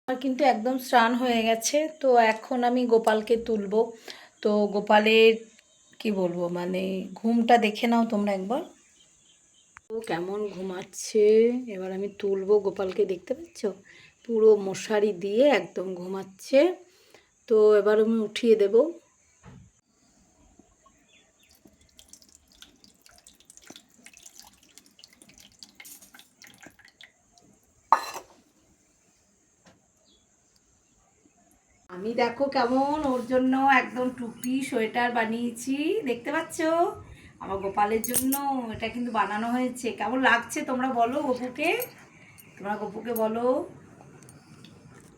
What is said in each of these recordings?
আর কিন্তু একদম স্নান হয়ে গেছে। তো এখন আমি গোপালকে তুলবো। তো গোপালের কি বলবো, মানে ঘুমটা দেখে নাও তোমরা একবার। ও কেমন ঘুমাচ্ছে। এবার আমি তুলবো গোপালকে, দেখতে পাচ্ছ পুরো মশারি দিয়ে একদম ঘুমাচ্ছে। তো এবার আমি উঠিয়ে দেব। আমি দেখো কেমন ওর জন্য একদম টুপি সোয়েটার বানিয়েছি, দেখতে পাচ্ছ আমার গোপালের জন্য। এটা কিন্তু বানানো হয়েছে। কেমন লাগছে তোমরা বলো গপুকে, তোমরা গপুকে বলো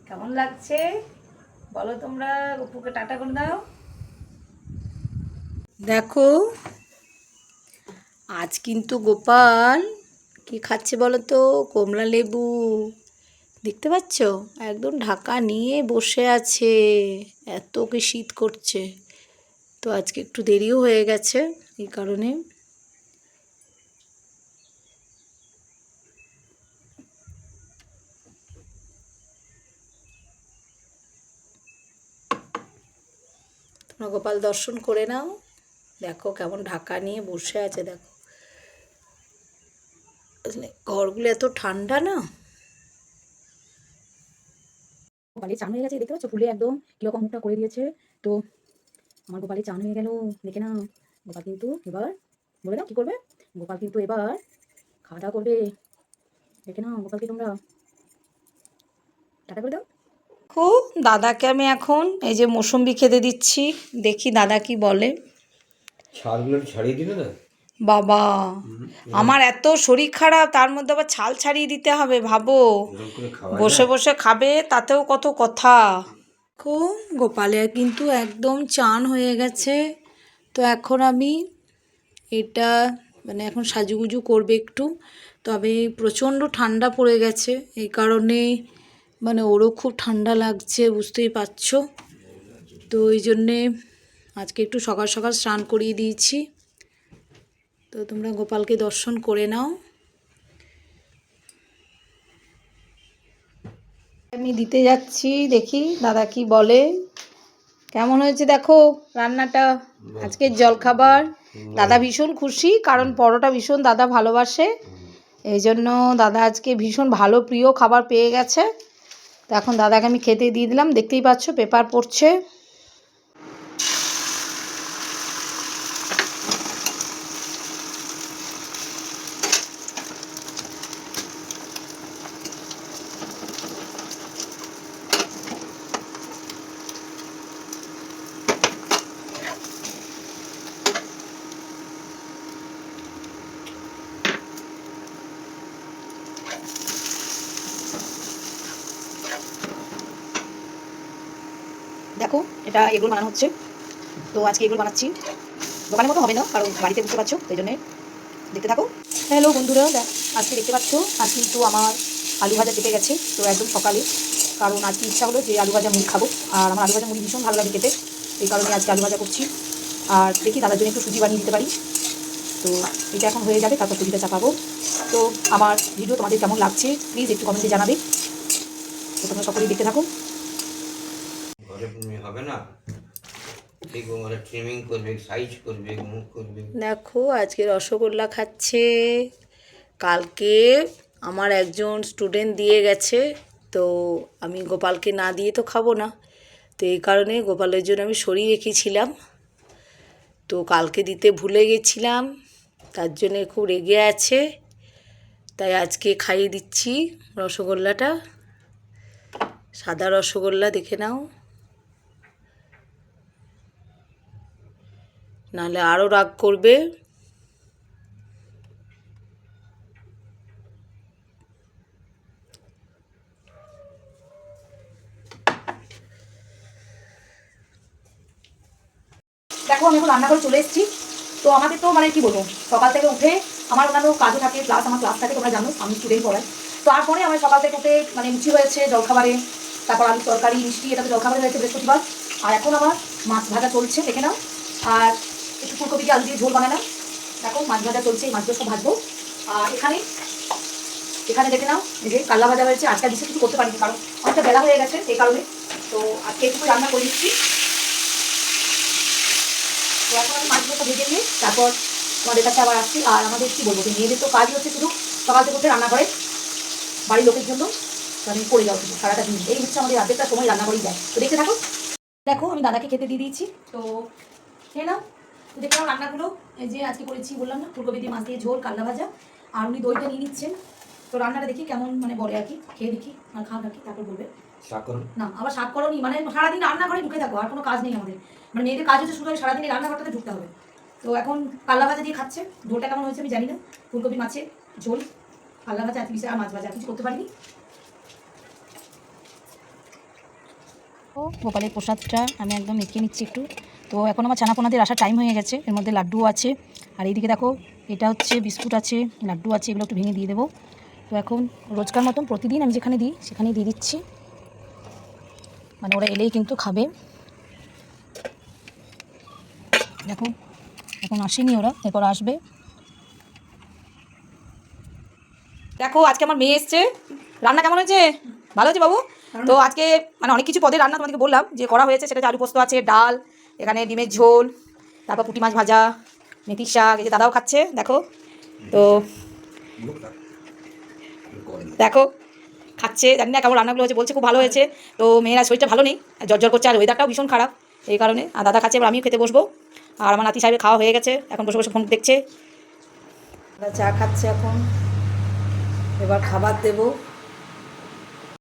কেমন লাগছে, বলো তোমরা গপুকে টাটা করে দাও। দেখো আজ কিন্তু গোপাল কি খাচ্ছে বলো তো, কমলা লেবু, দেখতে পাচ্ছ একদম ঢাকা নিয়ে বসে আছে, এত কি শীত করছে। তো আজকে একটু দেরিও হয়ে গেছে এই কারণে। তোমরা গোপাল দর্শন করে নাও। দেখো কেমন ঢাকা নিয়ে বসে আছে, দেখো ঘরগুলো এত ঠান্ডা না। গোপালের চান হয়ে গেছে, দেখতে পাচ্ছ ফুলে একদম কিরকম মুখটা করে দিয়েছে। তো আমার গোপালের চান হয়ে গেল, দেখে না। গোপাল কিন্তু এবার বলে দাও কি করবে, গোপাল কিন্তু এবার খাওয়া দাওয়া করবে, দেখে নাও গোপালকে তোমরা টাটা করে দাও। খুব দাদাকে আমি এখন এই যে মৌসুম্বি খেতে দিচ্ছি, দেখি দাদা কি বলে। ছালগুলো ছাড়িয়ে দিলে না বাবা, আমার এত শরীর খারাপ, তার মধ্যে আবার ছাল ছাড়িয়ে দিতে হবে, ভাবো বসে বসে খাবে তাতেও কত কথা। খুব গোপালের কিন্তু একদম চান হয়ে গেছে। তো এখন আমি এটা মানে এখন সাজুগুজু করবে একটু। তবে প্রচণ্ড ঠান্ডা পড়ে গেছে, এই কারণে মানে ওরও খুব ঠান্ডা লাগছে, বুঝতেই পারছো। তো ওই জন্যে আজকে একটু সকাল সকাল স্নান করিয়ে দিয়েছি। তো তোমরা গোপালকে দর্শন করে নাও। আমি দিতে যাচ্ছি, দেখি দাদা কি বলে। কেমন হয়েছে দেখো রান্নাটা, আজকের জলখাবার। দাদা ভীষণ খুশি, কারণ পরোটা ভীষণ দাদা ভালোবাসে, এই জন্য দাদা আজকে ভীষণ ভালো প্রিয় খাবার পেয়ে গেছে। তো এখন দাদাকে আমি খেতে দিয়ে দিলাম, দেখতেই পাচ্ছ পেপার পড়ছে। দেখো এটা এগুলো বানানো হচ্ছে। তো আজকে এগুলো বানাচ্ছি, দোকানের মতো হবে না কারণ বাড়িতে বুঝতে পারছো, এই জন্যে দেখতে থাকো। হ্যালো বন্ধুরা, আজকে দেখতে পাচ্ছ আজ কিন্তু আমার আলু ভাজা কেটে গেছে। তো একদম সকালে, কারণ আজকে ইচ্ছা হলো যে আলু ভাজা মুড়ি খাবো, আর আমার আলু ভাজা মুড়ি ভীষণ ভালো লাগে খেতে, এই কারণে আজকে আলু ভাজা করছি। আর দেখি দাদার জন্য একটু সুজি বানিয়ে দিতে পারি। তো এটা এখন হয়ে যাবে, তারপর সুজিটা চাপাবো। তো আমার ভিডিও তোমাদের কেমন লাগছে প্লিজ একটু কমেন্টে জানাবে। তো তোমরা সকলেই দেখতে থাকো। হবে না, ট্রিমিং করবে, সাইজ করবে, মুখ করবে। দেখো আজকে রসগোল্লা খাচ্ছে, কালকে আমার একজন স্টুডেন্ট দিয়ে গেছে। তো আমি গোপালকে না দিয়ে তো খাবো না, তো এই কারণে গোপালের জন্য আমি সরিয়ে রেখেছিলাম। তো কালকে দিতে ভুলে গেছিলাম, তার জন্যে খুব রেগে আছে, তাই আজকে খাইয়ে দিচ্ছি রসগোল্লাটা। সাদা রসগোল্লা, দেখে নাও, নাহলে আরও রাগ করবে। দেখো আমি এখন রান্নাঘরে চলে এসেছি। তো আমাদের তো মানে কি বলবো, সকাল থেকে উঠে আমার অন্যান্য কাজও থাকে, প্লাস আমার ক্লাস থাকে, তোমরা জানো আমি স্টুডেন্ট পড়াই। তারপরে আমার সকাল থেকে উঠে মানে লুচি হয়েছে জলখাবারে, তারপর আলু তরকারি মিষ্টি, এটা তো জলখাবারে হয়েছে বৃহস্পতিবার। আর এখন আমার মাছ ভাজা চলছে, দেখে নাও। আর একটু ফুলকপিকে আলু দিয়ে ঝোল বানালাম। দেখো মাছ ভাজা চলছে, এই মাছগুলো সব ভাজবো। আর এখানে এখানে দেখে নাও এই যে কাল্লা ভাজা হয়েছে। আজকে বিশেষ কিছু করতে পারিনি কারণ অনেকটা বেলা হয়ে গেছে, এই কারণে। তো আজকে একটু রান্না করে দিচ্ছি। তো এখন আমি মাছগুলো ভেজে নিয়ে তারপর তোমাদের কাছে আবার আসছি। আর আমাদের কী বলবো, যে মেয়েদের তো কাজই হচ্ছে শুধু সকাল থেকে উঠে রান্না করে বাড়ির লোকের জন্য আমি করে যাও শুধু সারাটা দিন। এই হচ্ছে আমাদের অর্ধেকটা সময় রান্না করেই যায়। তো দেখতে থাকো। দেখো আমি দাদাকে খেতে দিয়ে দিয়েছি, তো খেয়ে নাও। তো দেখে নাও রান্নাগুলো। এই যে আজকে করেছি বললাম না, ফুলকপি দিয়ে মাছ দিয়ে ঝোল, কাল্লা ভাজা, আর উনি দইটা নিয়ে নিচ্ছেন। তো রান্নাটা দেখি কেমন মানে বলে আর কি, খেয়ে দেখি আর খাওয়া রাখি তারপর বলবে। শাক করুন না আবার শাক করো নি, মানে সারাদিন রান্না করে ঢুকে থাকো, আর কোনো কাজ নেই আমাদের। মানে মেয়েদের কাজ হচ্ছে শুধু সারাদিন রান্নাঘরটাতে ঢুকতে হবে। তো এখন কাল্লা ভাজা দিয়ে খাচ্ছে। ঝোলটা কেমন হয়েছে আমি জানি না। ফুলকপি মাছের ঝোল, কাল্লা ভাজা, এত বিষয় আর মাছ ভাজা, আর কিছু করতে পারিনি। ও গোপালের প্রসাদটা আমি একদম মেখে নিচ্ছি একটু। তো এখন আমার ছানাপোনাদের আসার টাইম হয়ে গেছে। এর মধ্যে লাড্ডুও আছে, আর এইদিকে দেখো এটা হচ্ছে বিস্কুট আছে, লাড্ডু আছে, এগুলো একটু ভেঙে দিয়ে দেবো। তো এখন রোজকার মতন প্রতিদিন আমি যেখানে দিই সেখানেই দিয়ে দিচ্ছি, মানে ওরা এলেই কিন্তু খাবে। দেখো এখন আসেনি ওরা, এরপর আসবে। দেখো আজকে আমার মেয়ে এসছে। রান্না কেমন হয়েছে? ভালো হয়েছে বাবু? তো আজকে মানে অনেক কিছু পদের রান্না তোমাদেরকে বললাম যে করা হয়েছে। সেটা আলু পোস্ত আছে, ডাল, এখানে ডিমের ঝোল, তারপর পুঁটি মাছ ভাজা, মেথির শাক, এই যে দাদাও খাচ্ছে দেখো। তো দেখো খাচ্ছে, জানি না কেমন রান্নাগুলো হয়েছে, বলছে খুব ভালো হয়েছে। তো মেয়েরা শরীরটা ভালো নেই, জ্বর করছে, আর ওয়েদারটাও ভীষণ খারাপ, এই কারণে। আর দাদা খাচ্ছে, এবার আমিও খেতে বসবো। আর আমার নাতি সাহেবের খাওয়া হয়ে গেছে, এখন বসে বসে ফোন দেখছে। চা খাচ্ছে এখন, এবার খাবার দেবো।